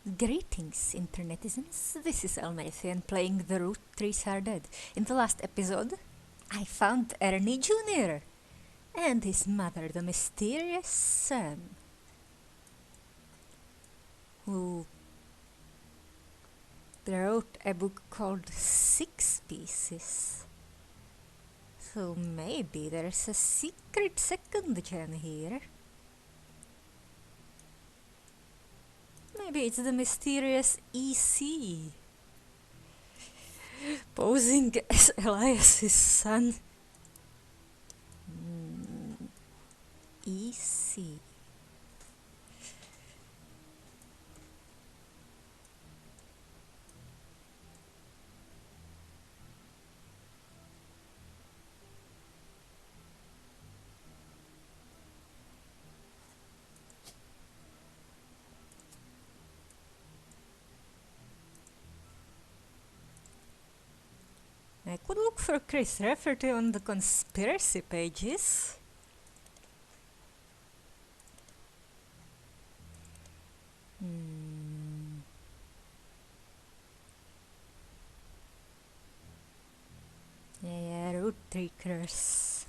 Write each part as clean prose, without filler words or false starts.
Greetings, internetizens. This is Elmerthien playing the Roottrees are dead. In the last episode, I found Ernie Jr. and his mother, the mysterious Sam, who wrote a book called Six Pieces. So maybe there's a secret second gen here. Maybe it's the mysterious EC, posing as Elias's son. EC. I could look for Chris Rafferty on the conspiracy pages. Yeah, Roottrees.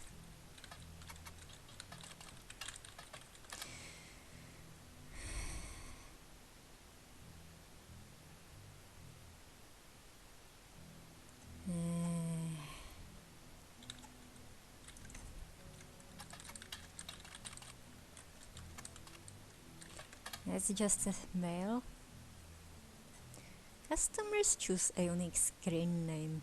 That's just a mail. Customers choose a unique screen name.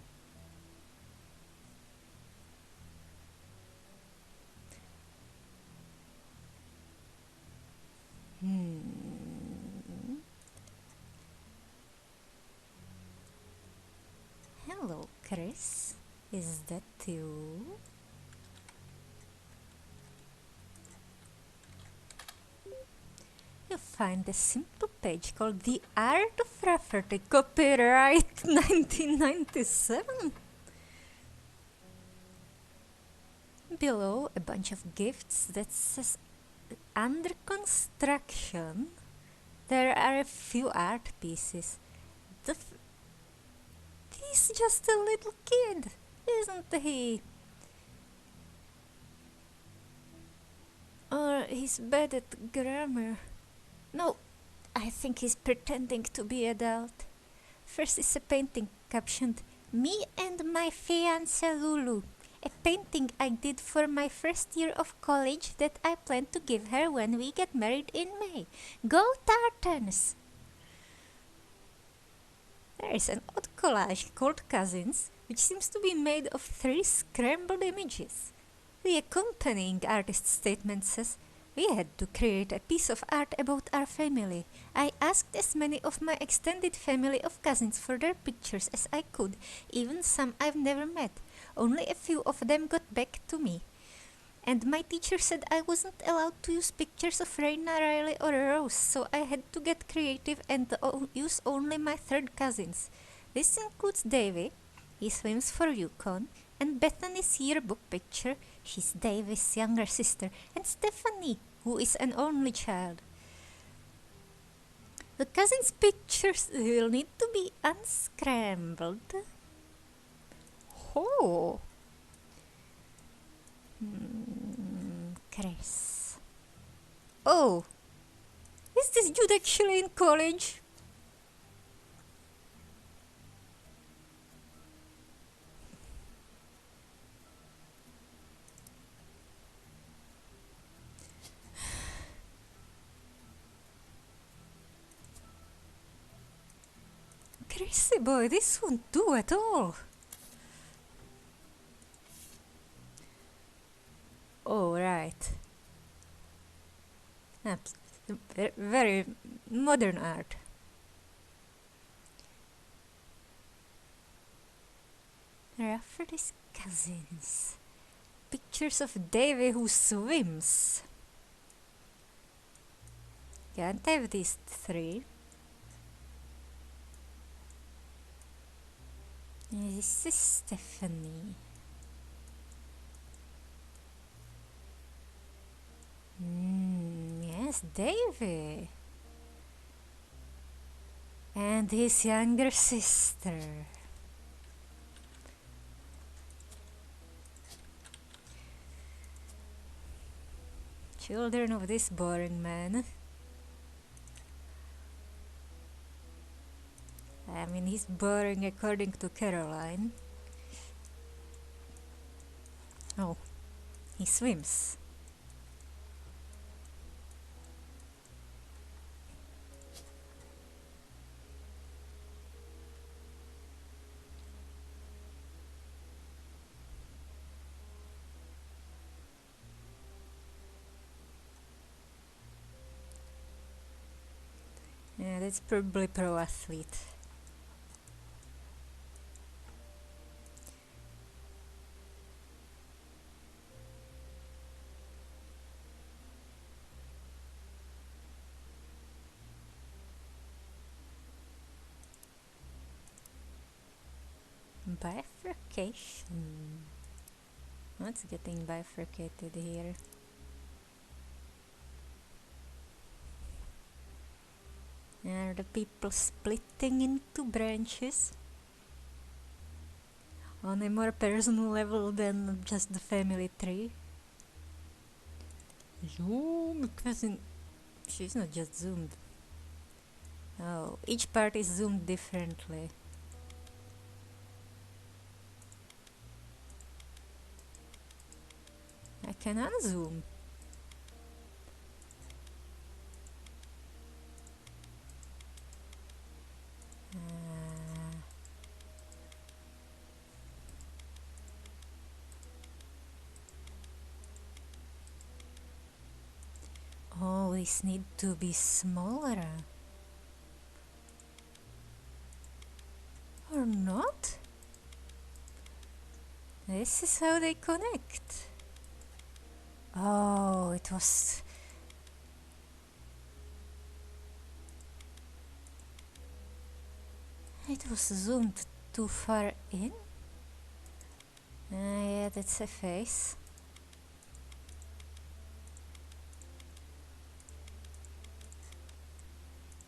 Hello, Chris. Is that you? You'll find a simple page called The Art of Rafferty, copyright 1997. Below, a bunch of gifts that says under construction. There are a few art pieces. He's just a little kid, isn't he? Or he's bad at grammar. No, I think he's pretending to be adult. First is a painting captioned, "Me and my fiancée Lulu." A painting I did for my first year of college that I plan to give her when we get married in May. Go Tartans! There is an odd collage called Cousins, which seems to be made of 3 scrambled images. The accompanying artist statement says, "We had to create a piece of art about our family. I asked as many of my extended family of cousins for their pictures as I could, even some I've never met. Only a few of them got back to me. And my teacher said I wasn't allowed to use pictures of Raina, Riley, or Rose, so I had to get creative and use only my third cousins. This includes Davy, he swims for Yukon, and Bethany's yearbook picture, she's Davy's younger sister, and Stephanie, who is an only child. The cousins' pictures will need to be unscrambled." Oh! Chris. Oh! Is this dude actually in college? Chrissy boy, this won't do at all. Oh, right. Very modern art. Rafferty's cousins. Pictures of Davy who swims. Can't have these 3. This is Stephanie. Yes, Davy. and his younger sister. Children of this boring man. I mean, he's boring according to Caroline. Oh, he swims. Yeah, that's probably pro athlete. Bifurcation. What's getting bifurcated here? Are the people splitting into branches? On a more personal level than just the family tree? Zoom cousin. She's not just zoomed. Oh, each part is zoomed differently. I can unzoom. Oh, these need to be smaller. Or not? This is how they connect. Oh, it was zoomed too far in. Yeah, that's a face.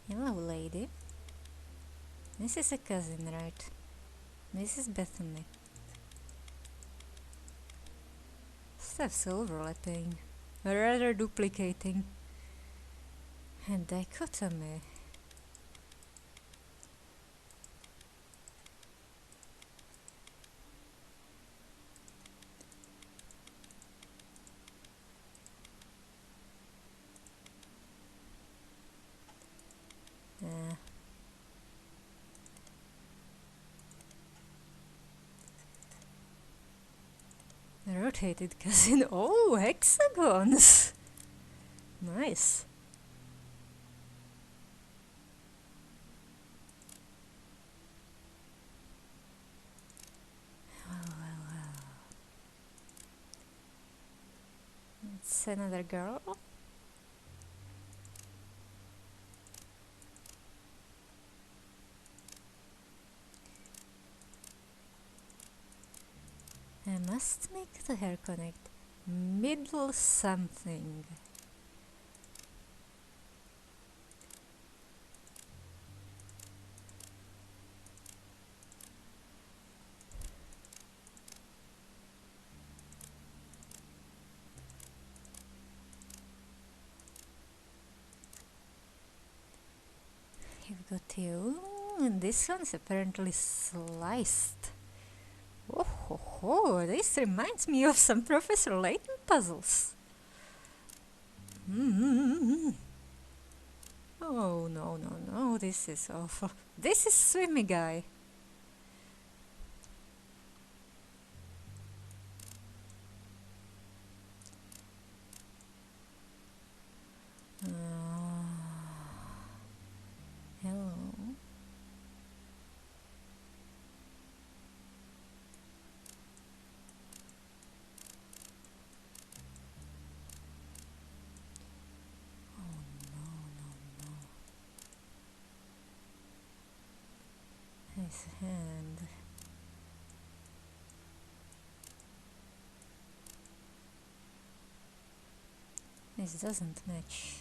Hello, lady. This is a cousin, right? This is Bethany. Stuff's overlapping, or rather duplicating. And dichotomy. Rotated cousin. Oh, hexagons! Nice. It's another girl. I must make the hair connect. Middle something. You've got you, and this one's apparently sliced. Oh ho ho, this reminds me of some Professor Layton puzzles. Oh no, no, no, this is awful. This is Swimmy Guy. Hello. His hand. This doesn't match.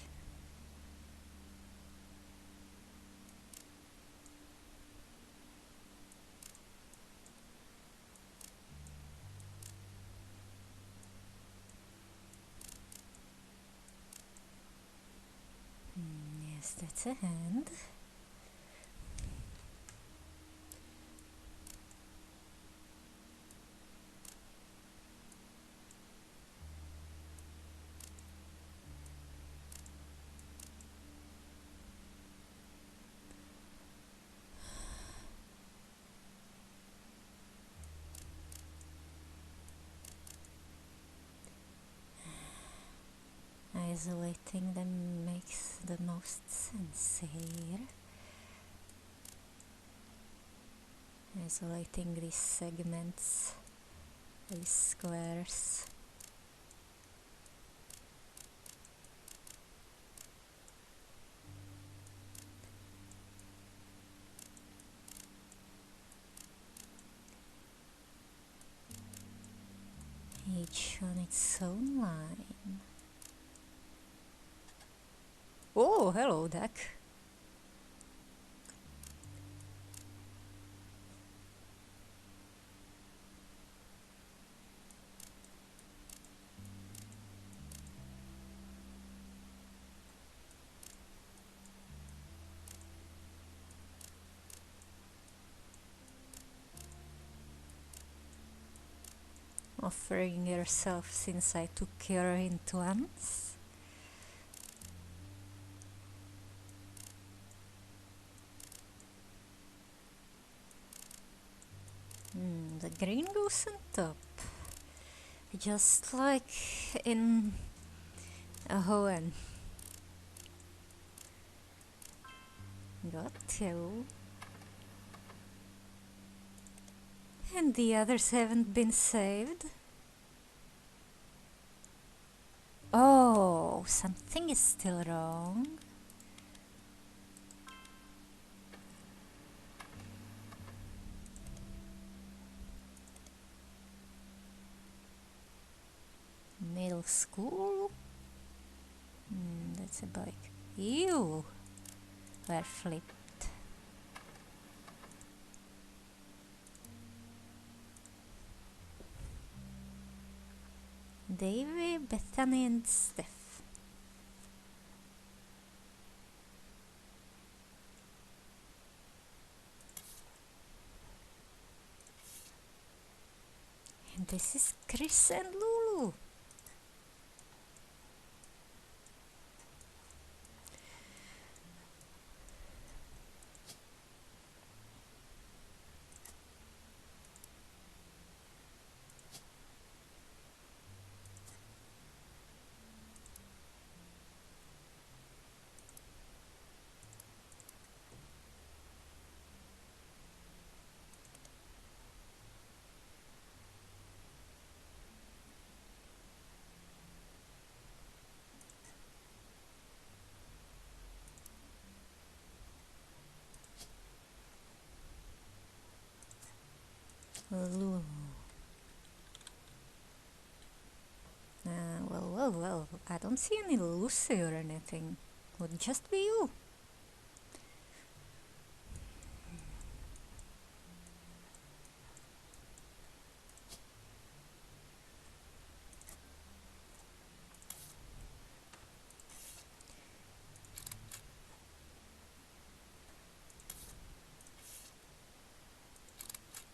That's a hand. Isolating them makes the most sense here. Isolating these segments, these squares. Each on its own line. Oh, hello, duck. Offering yourself since I took your hint once. The green goes on top. Just like in a Hoenn. Got you. And the others haven't been saved? Oh, something is still wrong. Middle school? That's a bike. Ew! We're flipped. Davy, Bethany, and Steph. And this is Chris and Lulu. Lulu. Well, I don't see any Lucy or anything. Would just be you.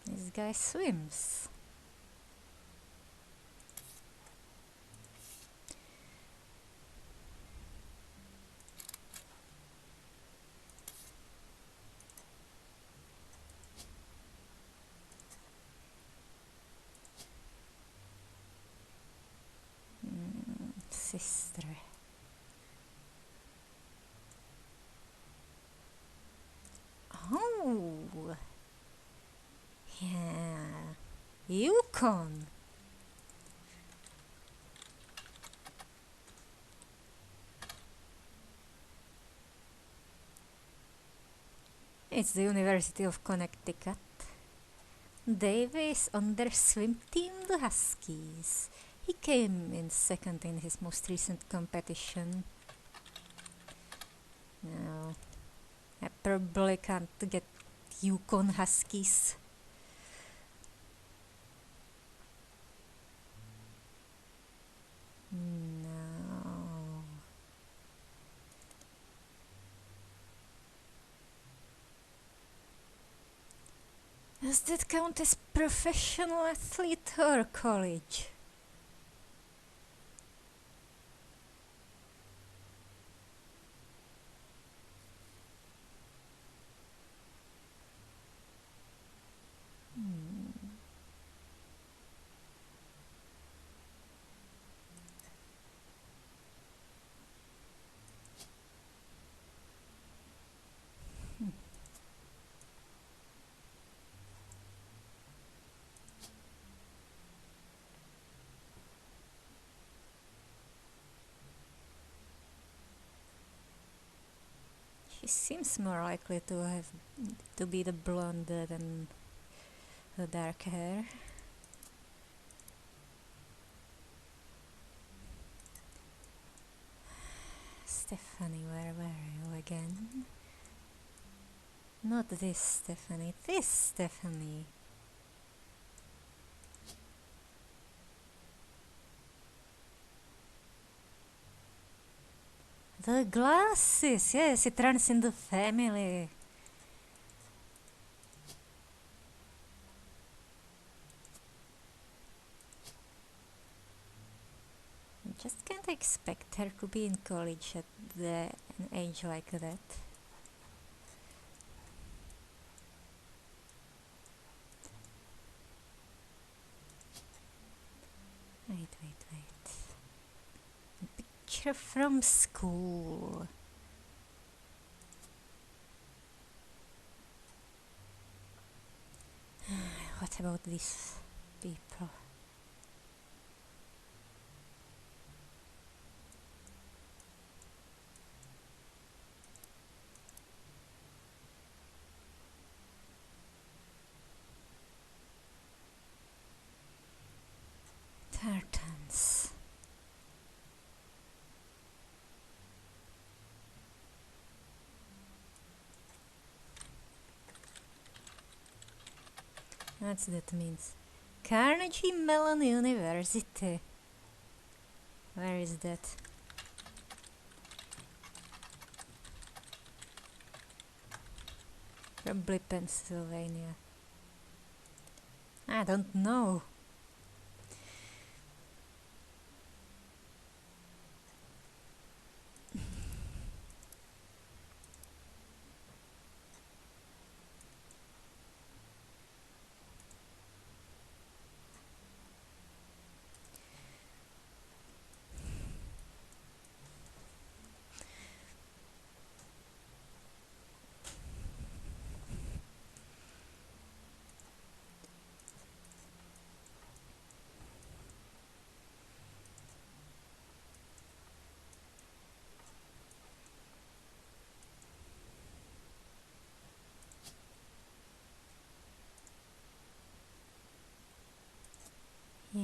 This guy swims. Sister. Oh, yeah, Yukon. It's the University of Connecticut. Davis on their swim team, the Huskies. He came in second in his most recent competition. No, I probably can't get Yukon Huskies. No. Does that count as professional athlete or college? She seems more likely to be the blonde than the dark hair. Stephanie, where were you again? Not this Stephanie, this Stephanie. The glasses, yes, it runs in the family. I just can't expect her to be in college at an age like that. Wait. A picture from school. What about these people? Tartans. What that means? Carnegie Mellon University. Where is that? Probably Pennsylvania. I don't know. Yeah.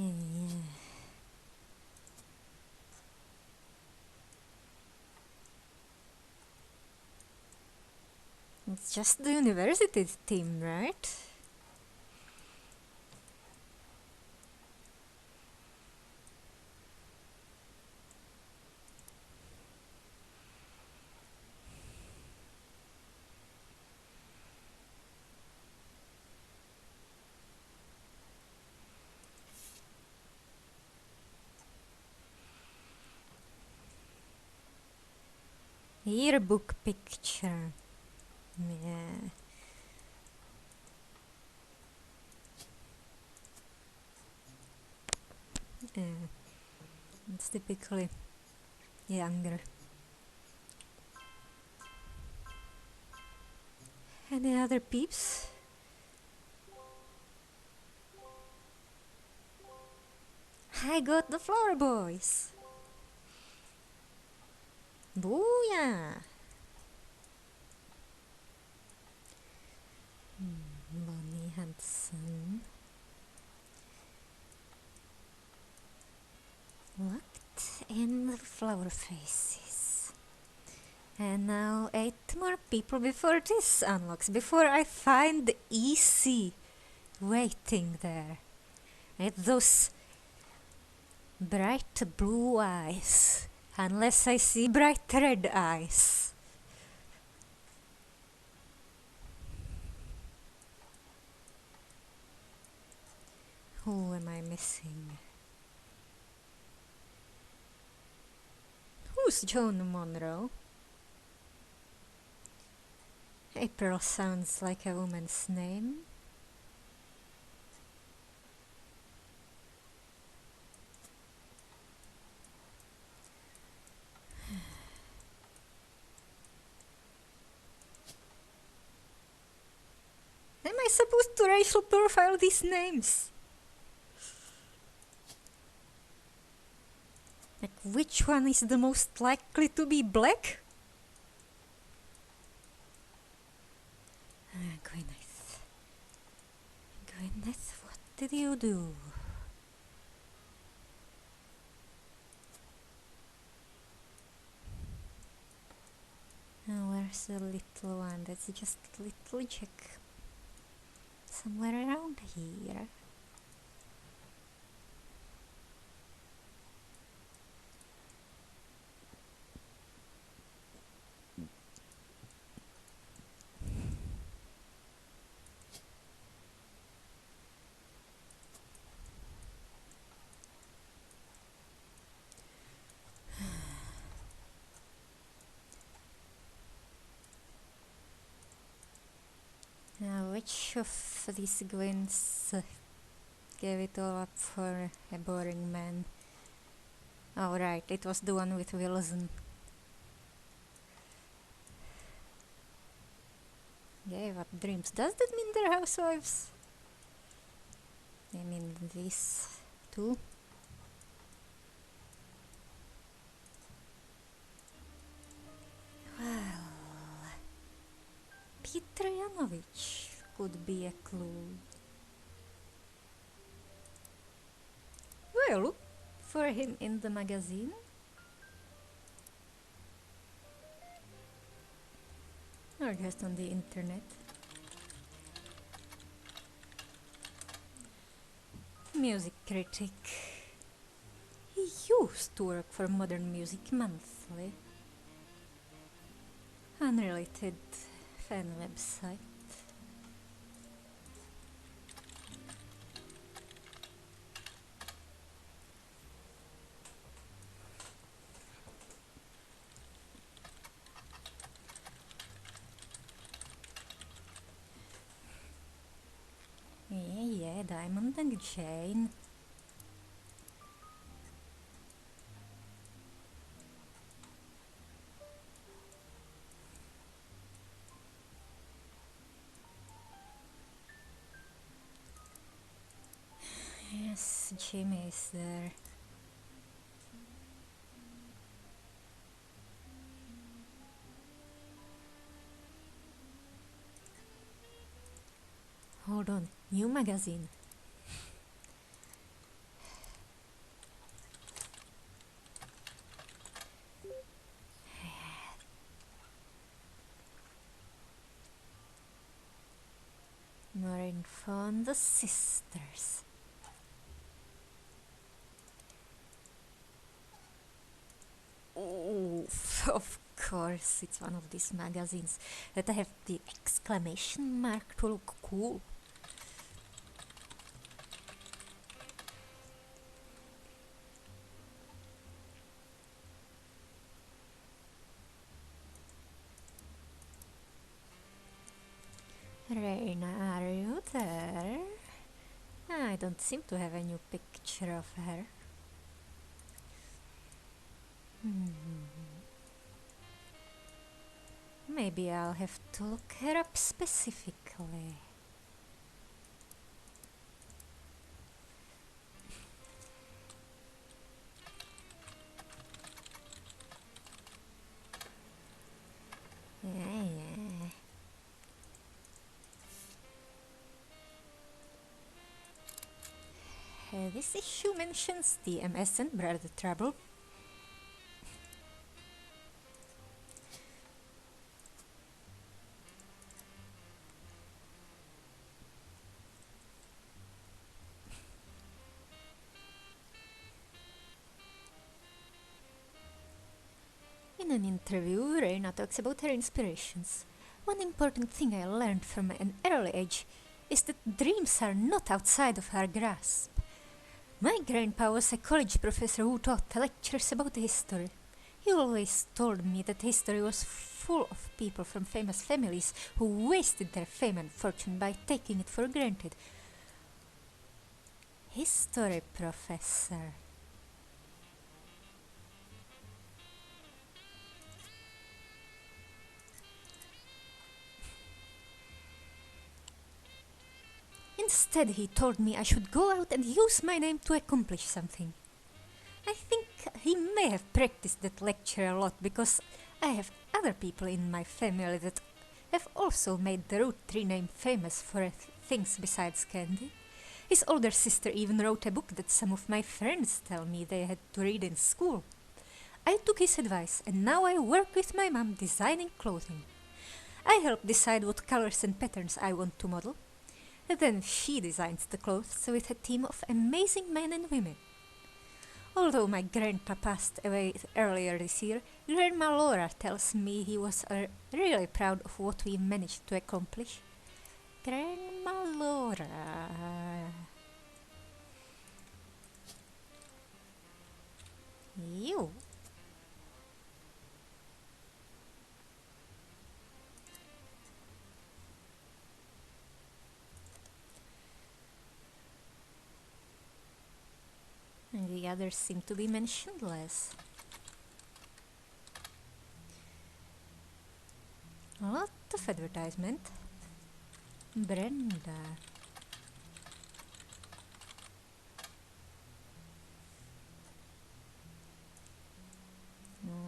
It's just the university team, right? Yearbook picture. Yeah. It's typically younger. Any other peeps? I got the Flower Boys. Booyah! Bonnie Hudson. Locked in the flower faces. And now 8 more people before this unlocks, before I find Easy waiting there. With those bright blue eyes. Unless I see bright red eyes. Who am I missing? Who's Joan Monroe? April sounds like a woman's name. Am I supposed to racial profile these names? Like, which one is the most likely to be black? Gwyneth. Gwyneth, what did you do? Oh, where's the little one? That's just little Jack. Somewhere around here. Now, which of these Gwens gave it all up for a boring man? Oh, right, it was the one with Wilson. Gave up dreams. Does that mean they're housewives? I mean, these two? Well, Peter Yanovich could be a clue. Well, look for him in the magazine. Or just on the internet. Music critic. He used to work for Modern Music Monthly. Unrelated fan website. Yeah, Diamond and Jane. Yes, Jimmy is there. Hold on, new magazine. More info on the sisters. Oh, of course, it's one of these magazines that have the exclamation mark to look cool. Reina, are you there? I don't seem to have a new picture of her. Maybe I'll have to look her up specifically. Yeah. This issue mentions DMS and brother trouble. In an interview, Reina talks about her inspirations. One important thing I learned from an early age is that dreams are not outside of our grasp. My grandpa was a college professor who taught lectures about history. He always told me that history was full of people from famous families who wasted their fame and fortune by taking it for granted. History professor. Instead, he told me I should go out and use my name to accomplish something. I think he may have practiced that lecture a lot because I have other people in my family that have also made the Roottrees name famous for things besides candy. His older sister even wrote a book that some of my friends tell me they had to read in school. I took his advice and now I work with my mom designing clothing. I help decide what colors and patterns I want to model. And then she designs the clothes with a team of amazing men and women. Although my grandpa passed away earlier this year, Grandma Laura tells me he was really proud of what we managed to accomplish. Grandma Laura. You. And the others seem to be mentioned less. A lot of advertisement. Brenda.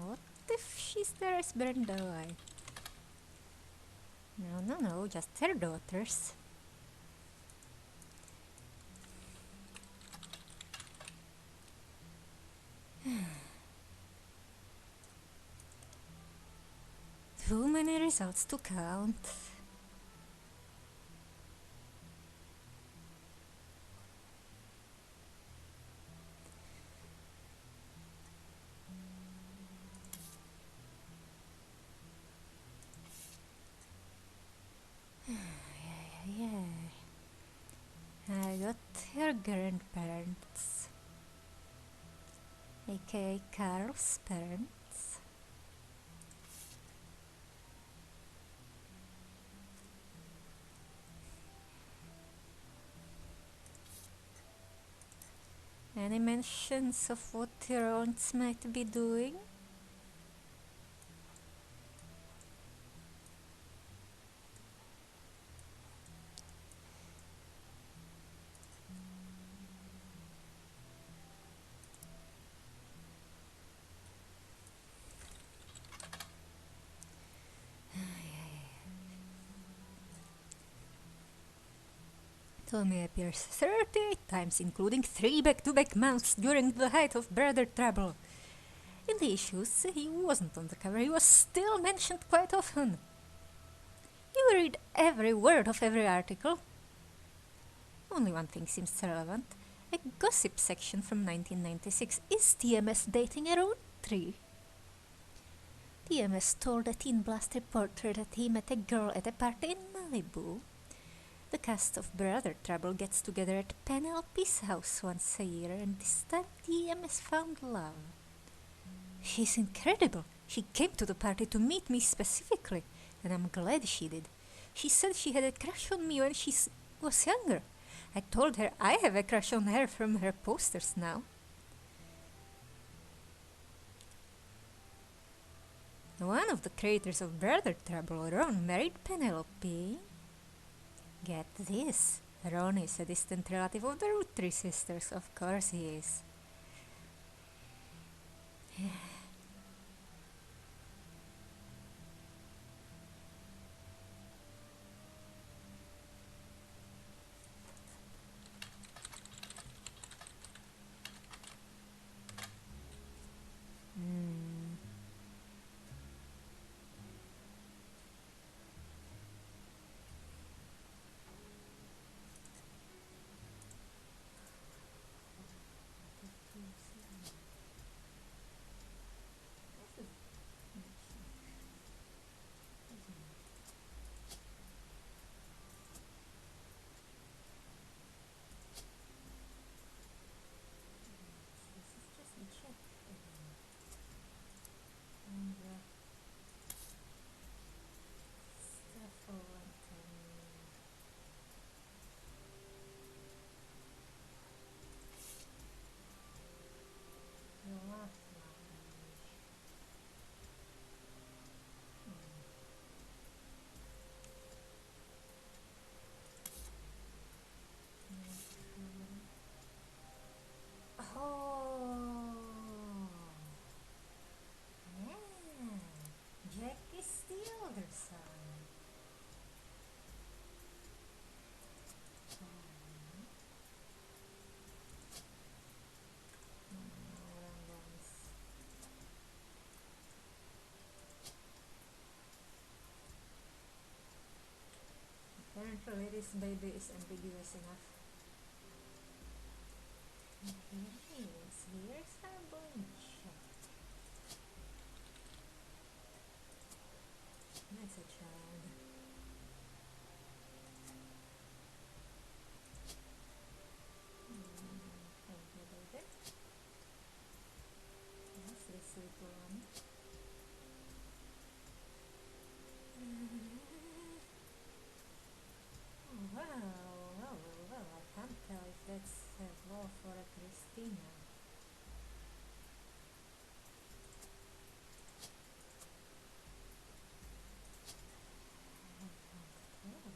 What if she's there as Brenda? Why? No, just her daughters. Too many results to count. Yeah. I got her grandparents, aka Carl's parents. Any mentions of what your aunts might be doing? Tommy appears 38 times, including 3 back-to-back months during the height of Brother Trouble. In the issues, he wasn't on the cover, he was still mentioned quite often. You read every word of every article. Only one thing seems relevant. A gossip section from 1996. Is TMS dating a Roottrees? TMS told a Teen Blast reporter that he met a girl at a party in Malibu. The cast of Brother Trouble gets together at Penelope's house once a year, and this time TMS found love. She's incredible. She came to the party to meet me specifically, and I'm glad she did. She said she had a crush on me when she was younger. I told her I have a crush on her from her posters now. One of the creators of Brother Trouble, Ron, married Penelope. Get this, Ron is a distant relative of the Roottrees sisters, of course he is. Apparently this baby is ambiguous enough. And here he is. Here's our bunch. That's a child. Thank you, baby. Yes, this little one. Oh, wow, well, I can't tell if that's a Wolf or a Christina. I can't tell.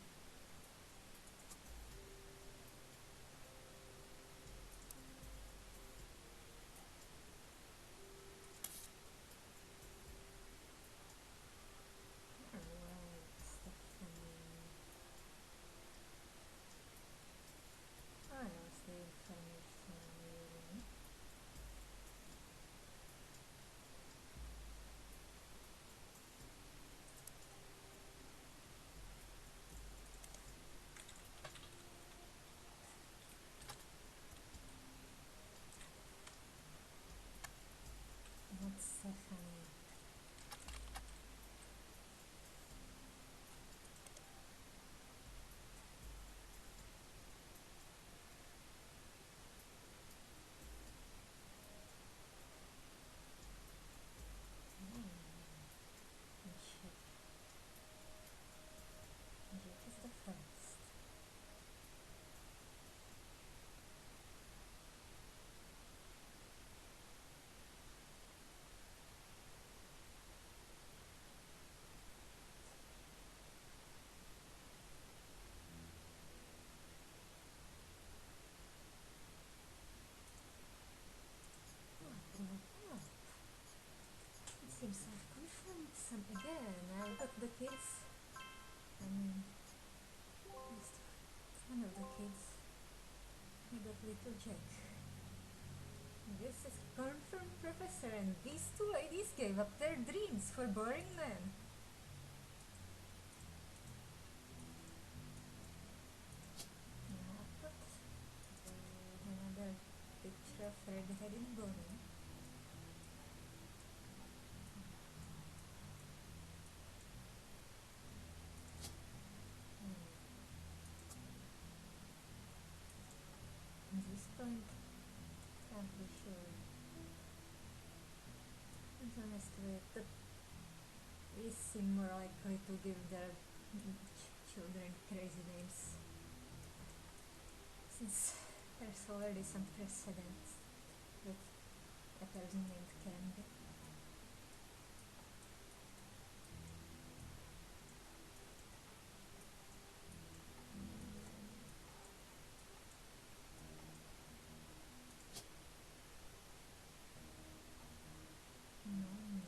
Alright, Stephanie. I lost the information really. Not Stephanie. Jack. Jack is the first. Oh, it seems I've confirmed some again. I've got the kids. I mean, at least one of the kids. I got little Jack. This is confirmed, Professor, and these two ladies gave up their dreams for boring men. Now I've got another picture of red-headed Bonnie. At this point, can't be sure. And honestly, the these seem more likely to give their children crazy names, since there's already some precedent with a person named Candy. No, no.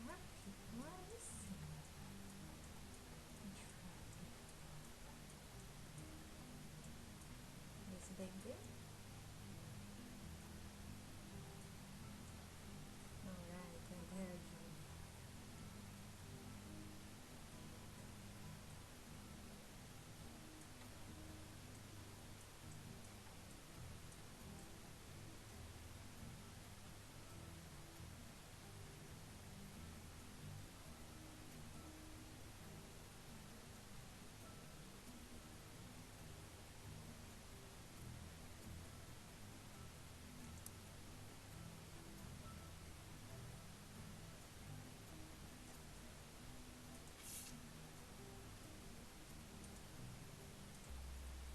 Four people are missing. Which four people? This baby? Alright, and her job.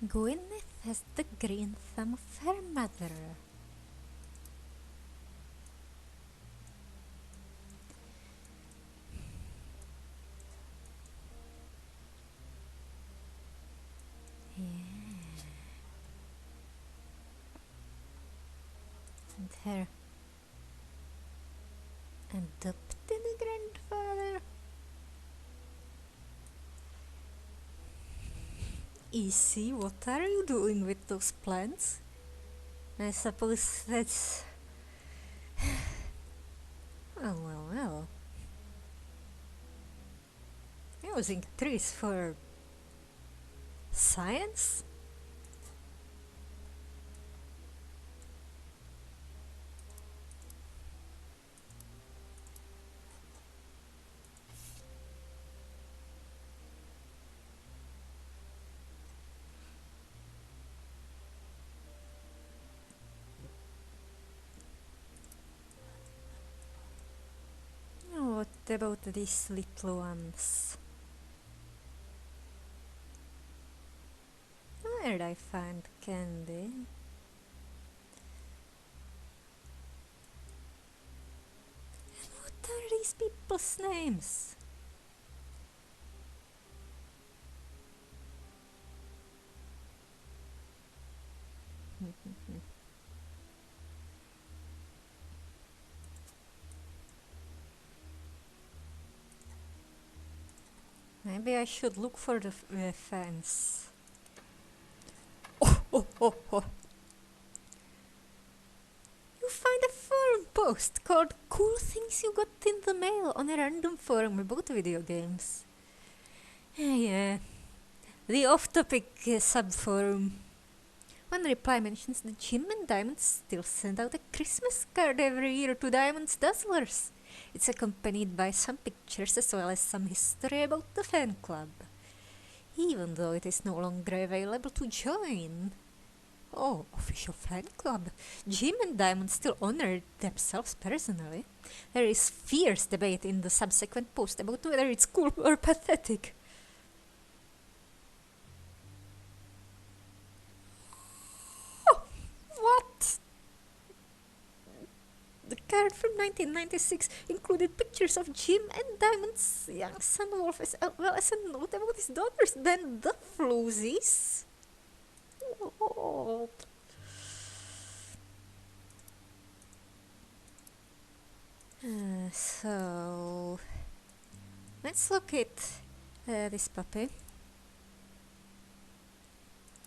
Gwyneth has the green thumb of her mother. Yeah. And her adopted grandfather. Easy, what are you doing with those plants? I suppose that's... Oh, well, well. Using trees for science? What about these little ones? Where'd I find candy? What are these people's names? Maybe I should look for the fence. Oh. You find a forum post called Cool Things You Got in the Mail on a random forum about video games. Yeah, the off-topic subforum. One reply mentions that Jim and Diamonds still send out a Christmas card every year to Diamonds Dazzlers. It's accompanied by some pictures as well as some history about the fan club, even though it is no longer available to join. Oh, official fan club. Jim and Diamond still honor themselves personally. There is fierce debate in the subsequent post about whether it's cool or pathetic. Oh, what? The card from 1996 included pictures of Jim and Diamond's young son Wolf as well as a note about his daughters, then the Floozies. Oh. So let's look at this puppy.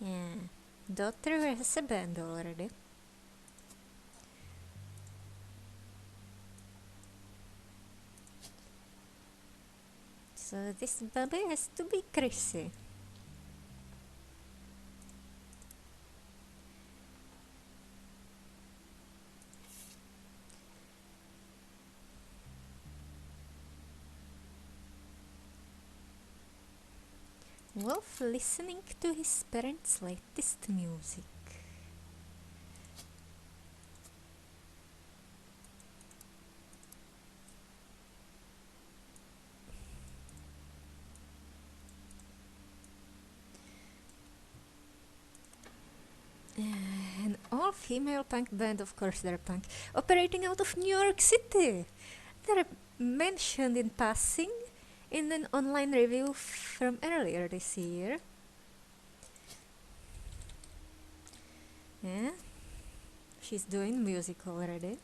Yeah, daughter has a band already. So this puppy has to be Chrissy. Wolf listening to his parents' latest music. An all-female punk band, of course they're punk, operating out of New York City. They're mentioned in passing in an online review from earlier this year. Yeah, she's doing music already.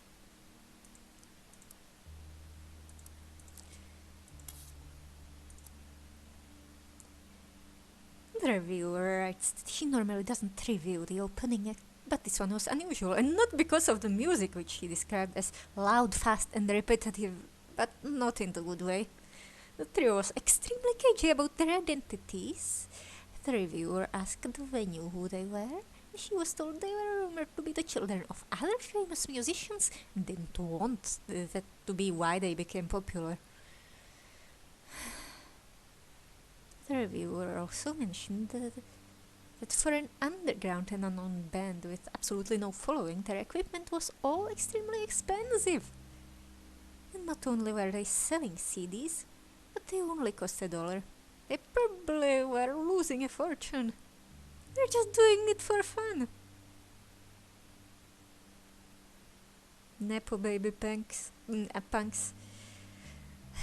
The reviewer writes that she normally doesn't review the opening act, but this one was unusual, and not because of the music, which she described as loud, fast, and repetitive, but not in the good way. The trio was extremely cagey about their identities. The reviewer asked the venue who they were, and she was told they were rumored to be the children of other famous musicians and didn't want that to be why they became popular. The reviewer also mentioned that for an underground and unknown band with absolutely no following, their equipment was all extremely expensive. And not only were they selling CDs, but they only cost $1. They probably were losing a fortune. They're just doing it for fun. Nepo baby punks.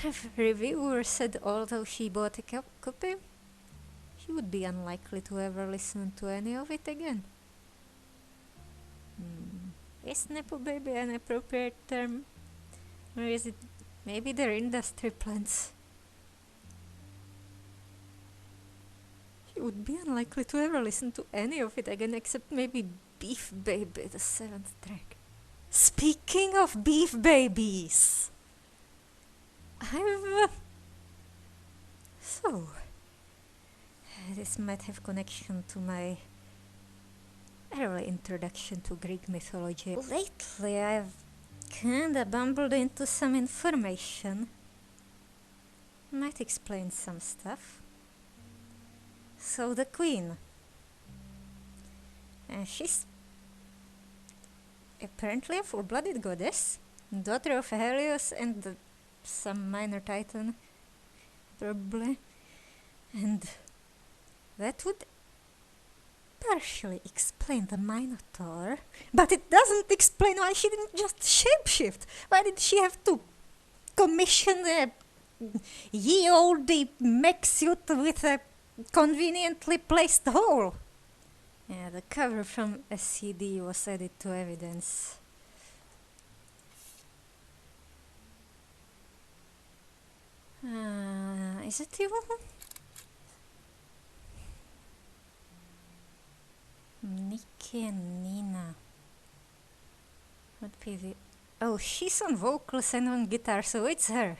The reviewer said although she bought a copy, she would be unlikely to ever listen to any of it again. Is Nepo baby an appropriate term? Or is it maybe they're industry plants? She would be unlikely to ever listen to any of it again except maybe Beef Baby, the seventh track. Speaking of beef babies, I've... So, this might have connection to my early introduction to Greek mythology. Lately, I've kinda bumbled into some information. Might explain some stuff. So the queen. She's apparently a full-blooded goddess, daughter of Helios and some minor titan, probably. And that would partially explain the Minotaur, but it doesn't explain why she didn't just shapeshift. Why did she have to commission a ye olde mech suit with a conveniently placed hole? Yeah, the cover from a CD was added to evidence. Is it you? Nikki and Nina. What PV? Oh, she's on vocals and on guitar, so it's her.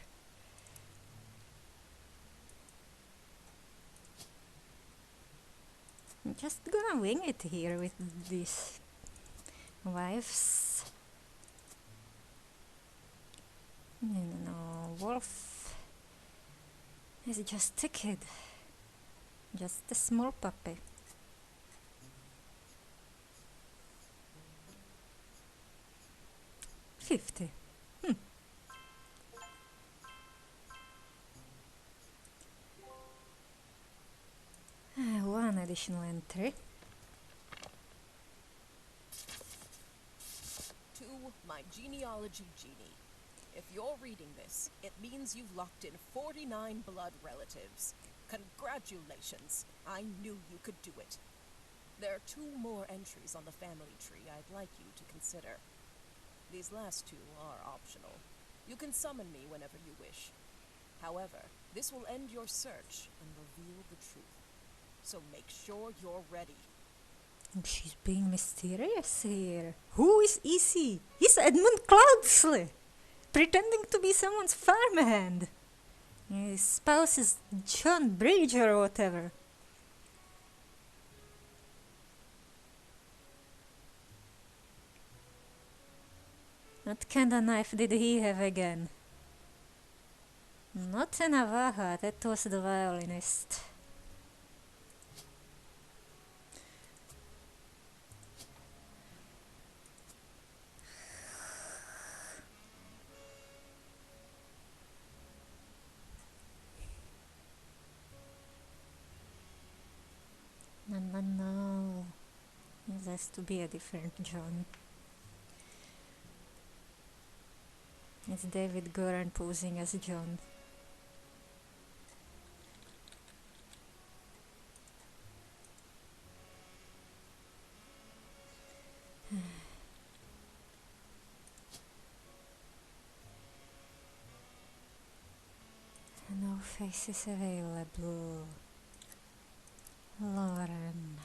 I'm just gonna wing it here with these wives. No, Wolf is just a kid. Just a small puppy. $50. One additional entry. To my genealogy genie. If you're reading this, it means you've locked in 49 blood relatives. Congratulations! I knew you could do it. There are 2 more entries on the family tree I'd like you to consider. These last 2 are optional. You can summon me whenever you wish. However, this will end your search and reveal the truth. So make sure you're ready. She's being mysterious here. Who is Easy? He's Edmund Cloudsley, pretending to be someone's farmhand. His spouse is John Bridge or whatever. What kind of knife did he have again? Not a Navaja, that was the violinist. No. It has to be a different John. It's David Goran posing as John. No faces available. Lauren.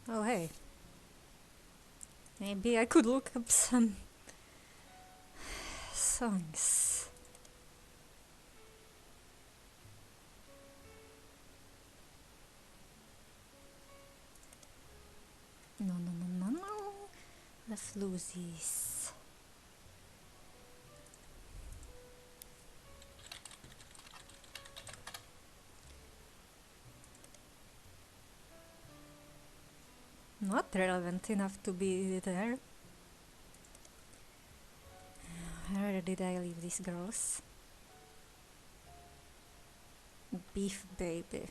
Oh hey. Maybe I could look up some songs. No. The Floozies. Not relevant enough to be there. Where did I leave these girls? Beef Baby.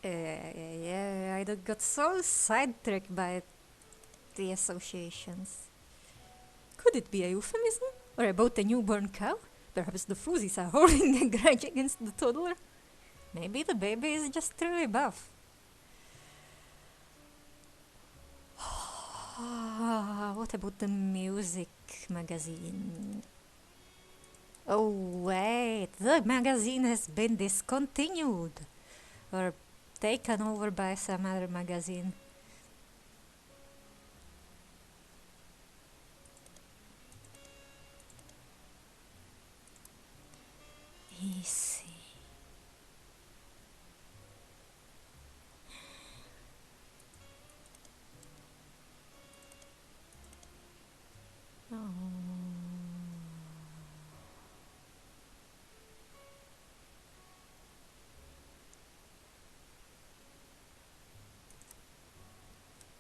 Yeah, I got so sidetracked by the associations. Could it be a euphemism? Or about a newborn cow? Perhaps the Floozies are holding a grudge against the toddler? Maybe the baby is just really buff. What about the music magazine? Oh wait, the magazine has been discontinued or taken over by some other magazine. Easy.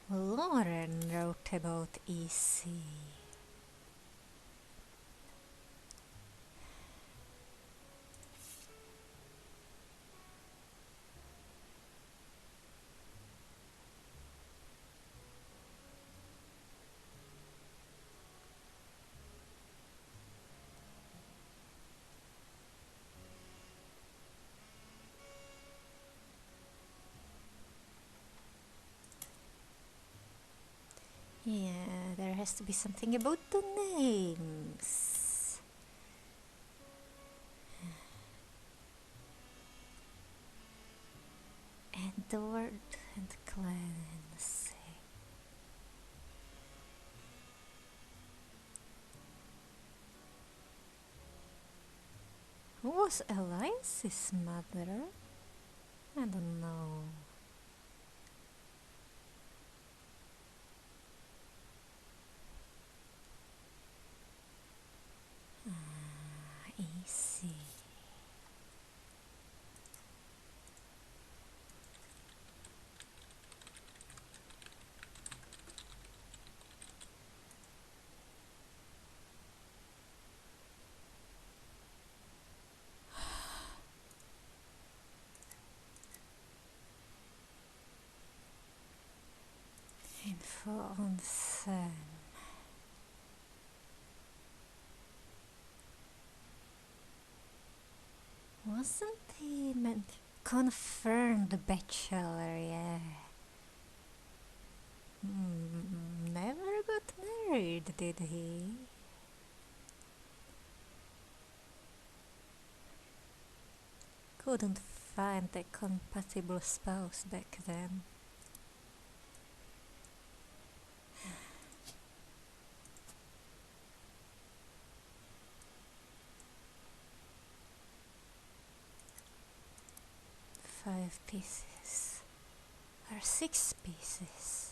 Lauren wrote about EC. Yeah, there has to be something about the names. Edward and Clancy. Who was Elias's mother? I don't know. Easy. Info on Sam. Wasn't he meant confirmed bachelor? Yeah. Never got married, did he? Couldn't find a compatible spouse back then. Five pieces. Or 6 pieces.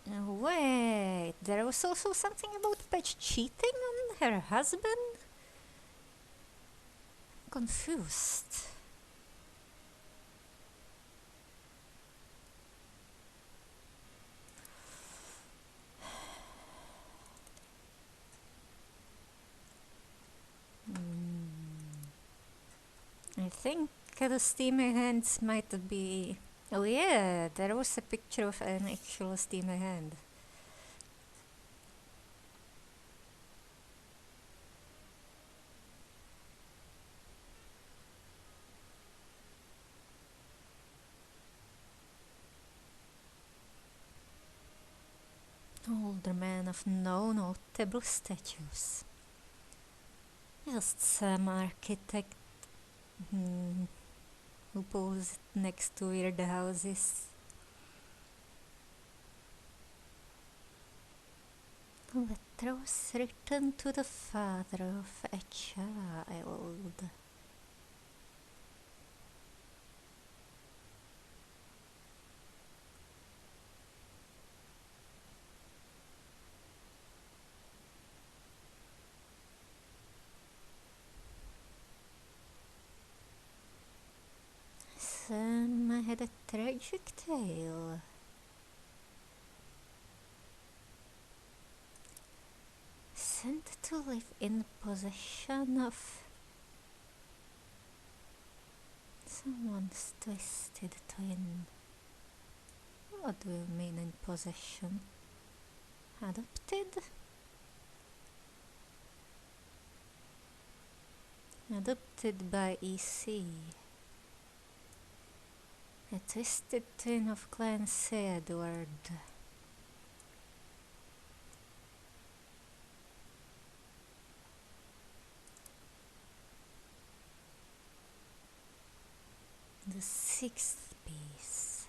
Wait, there was also something about Patch cheating on her husband? Confused. I think the steamy hands might be... Oh yeah, there was a picture of an actual steamy hand. Older man of no notable statues. Just some architect who posed next to weird houses. The letter was written to the father of a child. Sam had a tragic tale. Sent to live in possession of someone's twisted twin. What do you mean in possession? Adopted? Adopted by EC. A twisted twin of Clancy Edward. The sixth piece.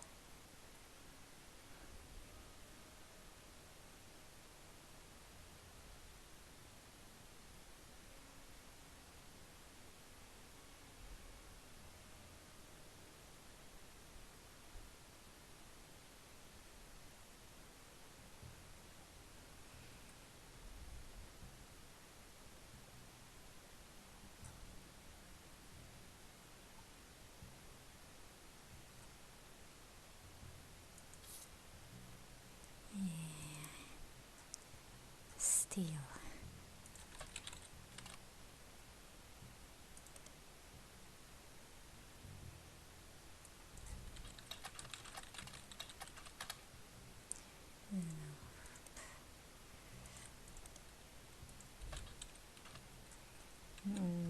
Steel.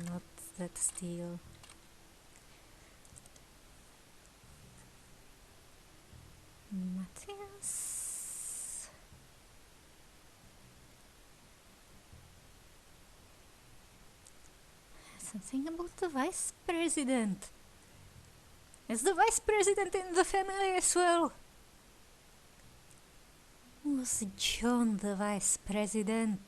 Not that steel. Matthias. Something about the vice president. Is the vice president in the family as well? Was John the vice president?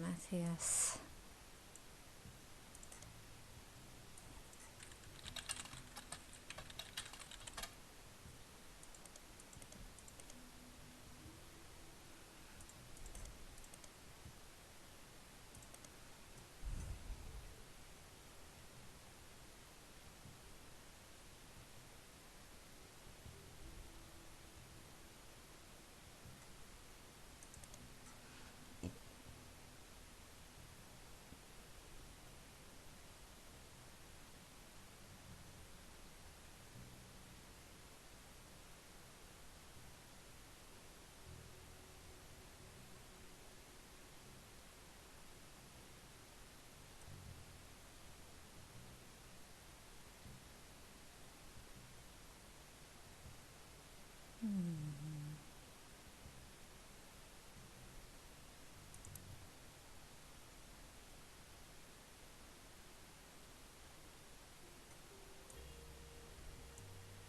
Matthias.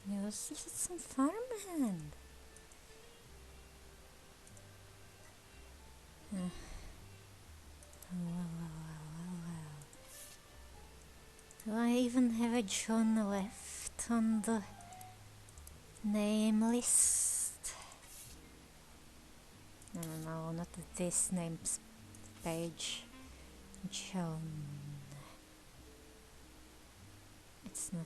Yes, this is some farmhand. Do I even have a John left on the name list? No, not this names page. John. It's not.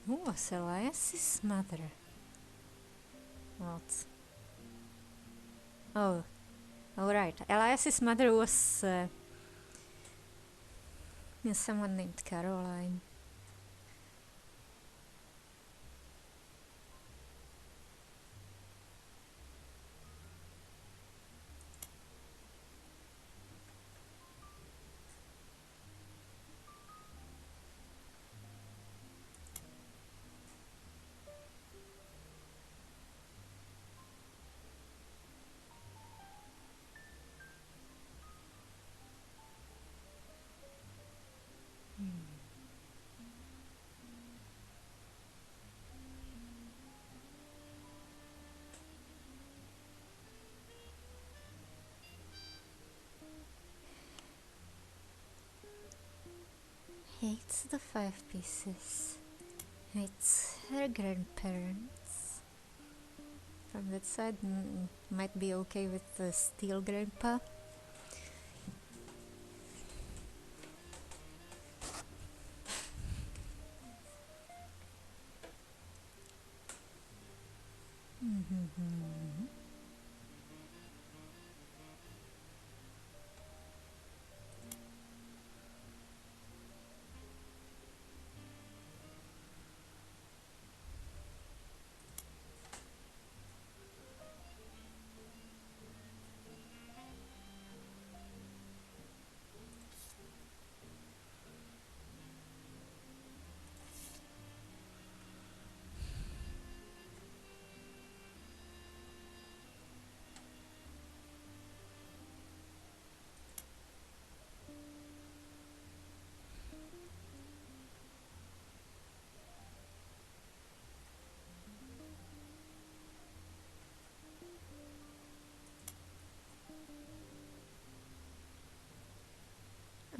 Who was Elias's mother? What? Oh, right. Elias's mother was someone named Caroline. It's the 5 pieces. It's her grandparents. From that side, might be okay with the steel grandpa.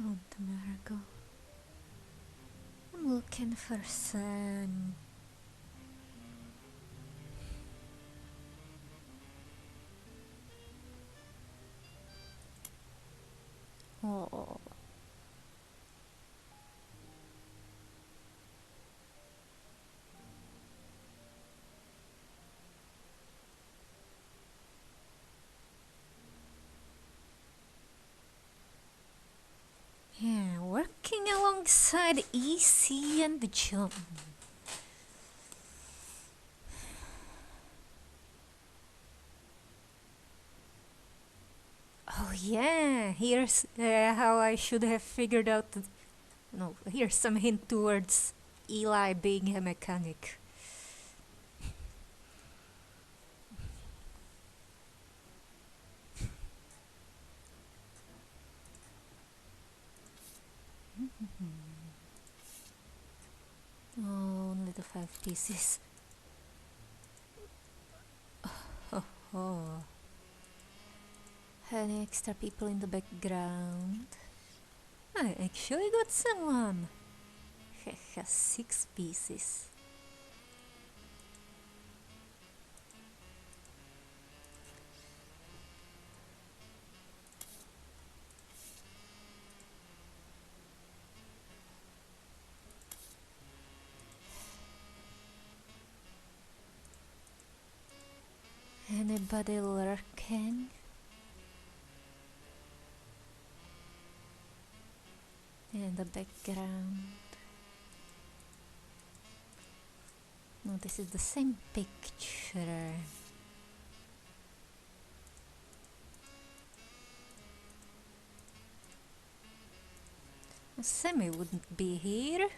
On Tamargo. I'm looking for some. Oh. Yeah, working alongside EC and John. Oh yeah, here's how I should have figured out. No, here's some hint towards Eli being a mechanic. Oh, only the 5 pieces. Oh. Any extra people in the background? I actually got someone. He has 6 pieces. Anybody lurking? In the background. No, this is the same picture. Sammy wouldn't be here.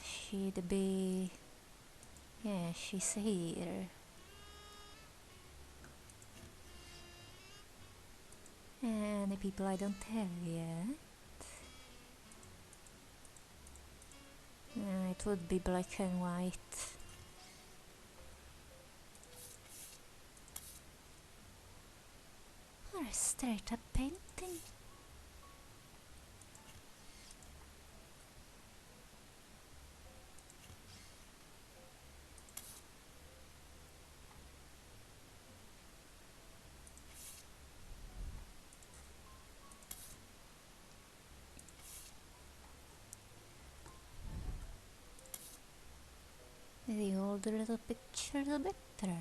She'd be... Yeah, she's here. Any people I don't have yet? It would be black and white. Or a straight up painting. The older the picture, the better.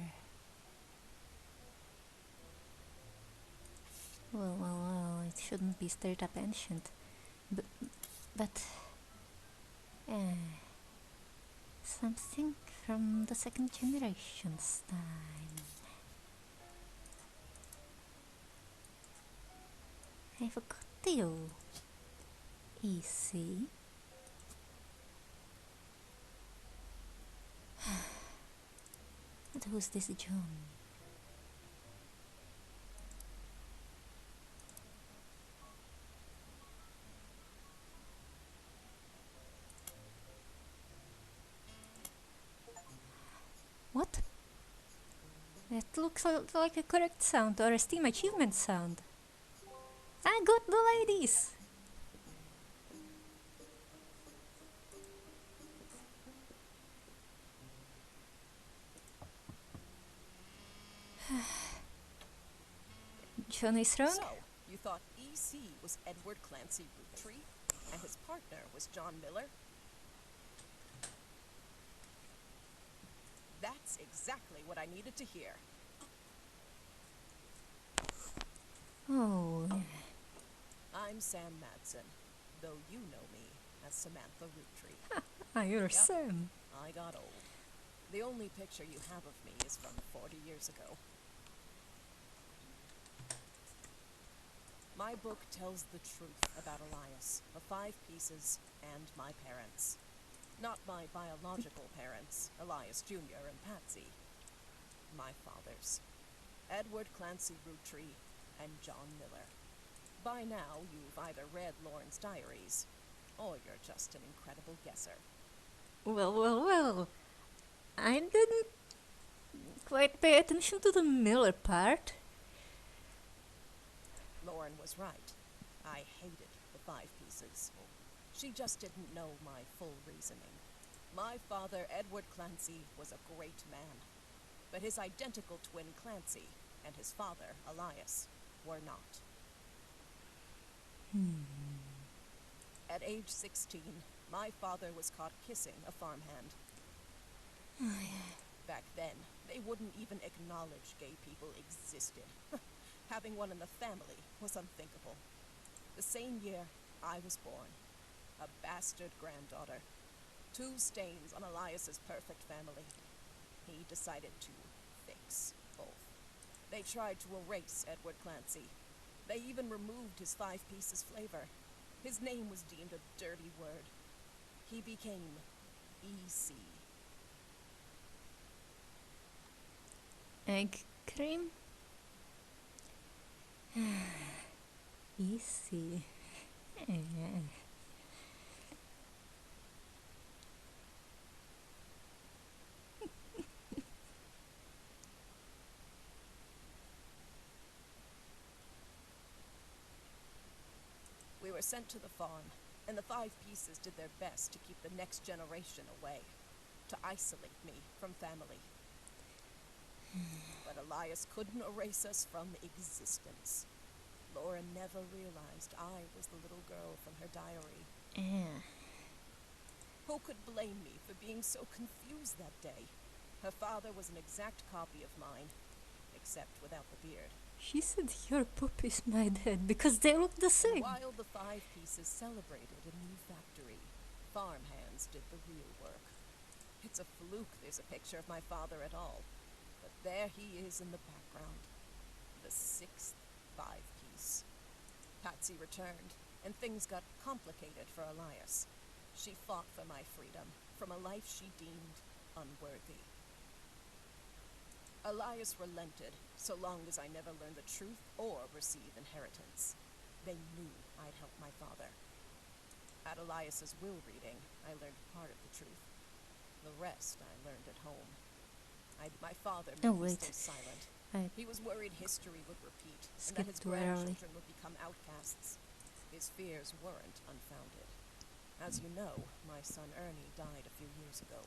Well, it shouldn't be straight up ancient. But something from the second generation's time. I forgot you. Easy. But who's this John? What? It looks like a correct sound or a Steam achievement sound. I got the ladies! John is wrong? So, you thought EC was Edward Clancy Roottrees, and his partner was John Miller? That's exactly what I needed to hear. Oh, I'm Sam Madsen, though you know me as Samantha Roottrees. you're Yep. Sam. I got old. The only picture you have of me is from 40 years ago. My book tells the truth about Elias, the 5 pieces, and my parents. Not my biological parents, Elias Jr. and Patsy. My fathers, Edward Clancy Roottrees and John Miller. By now, you've either read Lauren's diaries, or you're just an incredible guesser. Well. I didn't quite pay attention to the Miller part. Lauren was right. I hated the 5 pieces. She just didn't know my full reasoning. My father, Edward Clancy, was a great man, but his identical twin Clancy and his father, Elias, were not. At age 16, my father was caught kissing a farmhand. Back then, they wouldn't even acknowledge gay people existed. Having one in the family was unthinkable. The same year, I was born. A bastard granddaughter. 2 stains on Elias's perfect family. He decided to fix both. They tried to erase Edward Clancy. They even removed his 5 pieces flavor. His name was deemed a dirty word. He became EC. Egg cream? Easy. We were sent to the farm, and the 5 pieces did their best to keep the next generation away, to isolate me from family. But Elias couldn't erase us from existence. Laura never realized I was the little girl from her diary. Who could blame me for being so confused that day? Her father was an exact copy of mine, except without the beard. She said your pup is my dad because they look the same. While the 5 pieces celebrated a new factory, farmhands did the real work. It's a fluke there's a picture of my father at all, but there he is in the background. The 6th 5 piece. Patsy returned, and things got complicated for Elias. She fought for my freedom, from a life she deemed unworthy. Elias relented, so long as I never learned the truth or received inheritance. They knew I'd help my father. At Elias's will reading, I learned part of the truth. The rest I learned at home. My father made me stay silent. He was worried history would repeat, and that his grandchildren would become outcasts. His fears weren't unfounded. As you know, my son Ernie died a few years ago.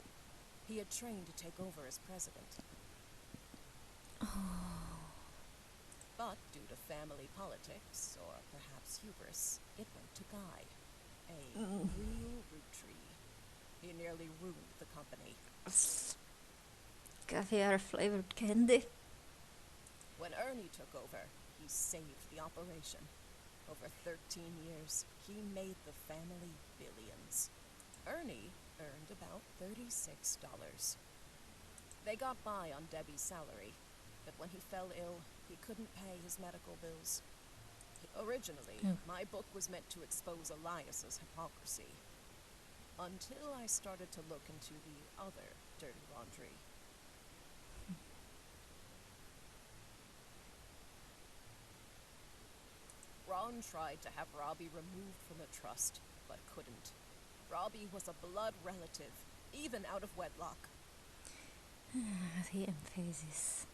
He had trained to take over as president. But due to family politics, or perhaps hubris, it went to Guy, a real Roottrees. He nearly ruined the company. Caviar-flavored candy? When Ernie took over, he saved the operation. Over 13 years, he made the family billions. Ernie earned about $36. They got by on Debbie's salary, but when he fell ill, he couldn't pay his medical bills. Originally, my book was meant to expose Elias's hypocrisy, until I started to look into the other dirty laundry. Ron tried to have Robbie removed from the trust, but couldn't. Robbie was a blood relative, even out of wedlock. The emphasis.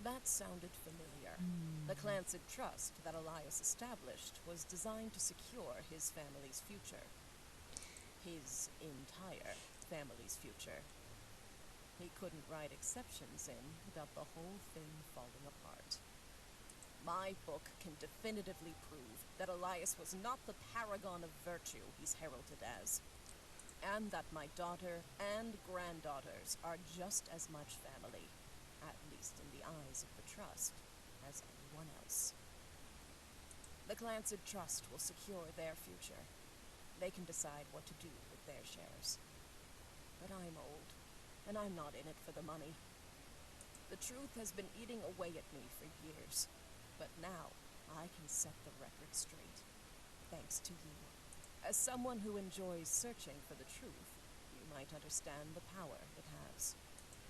That sounded familiar. The Clancy Trust that Elias established was designed to secure his family's future. His entire family's future. He couldn't write exceptions in without the whole thing falling apart. My book can definitively prove that Elias was not the paragon of virtue he's heralded as, and that my daughter and granddaughters are just as much family, at least in the eyes of the Trust, as anyone else. The Clancid Trust will secure their future. They can decide what to do with their shares. But I'm old, and I'm not in it for the money. The truth has been eating away at me for years, but now I can set the record straight, thanks to you. As someone who enjoys searching for the truth, you might understand the power it has.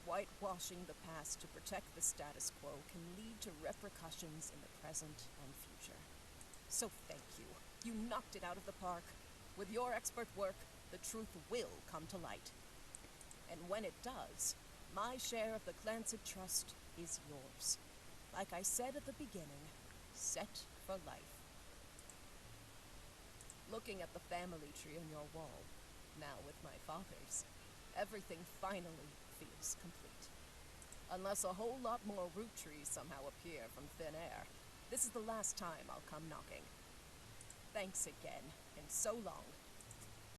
Whitewashing the past to protect the status quo can lead to repercussions in the present and future. So thank you. You knocked it out of the park. With your expert work, the truth will come to light. And when it does, my share of the Clancid Trust is yours. Like I said at the beginning, set for life. Looking at the family tree on your wall, now with my father's, everything finally feels complete. Unless a whole lot more Roottrees somehow appear from thin air, this is the last time I'll come knocking. Thanks again, and so long.